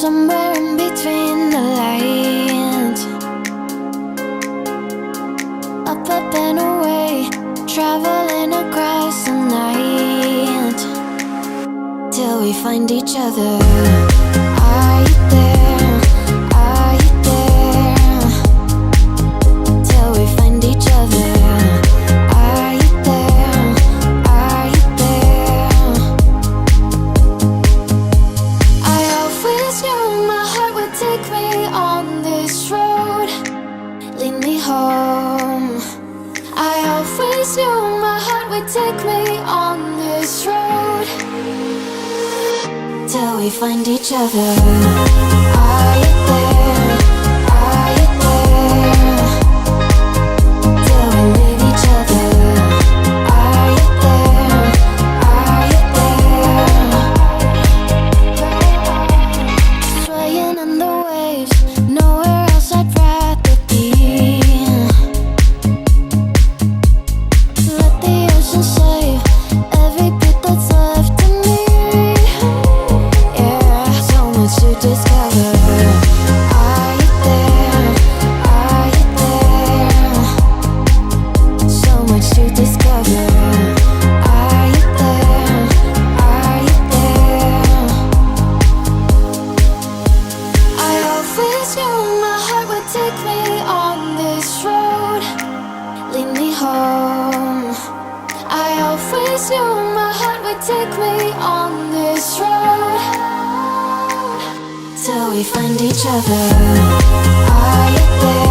somewhere in between the lines. Up and away, traveling across the night, till we find each other. Are you there? Are you there? Till we find each other. Are you there? Are you there? I always knew my heart would take me on this road, lead me home. I always knew my heart would take me on this road, till we find each other. Are you there? Are you there? Till we leave each other. Are you there? Are you there? Swaying in the waves, nowhere else I'd rather be. Let the ocean save every bit that's left in me. To discover. Are you there? Are you there? So much to discover. Are you there? Are you there? I always knew my heart would take me on this road, lead me home. I always knew my heart would take me on this road, till we find each other. Are you there?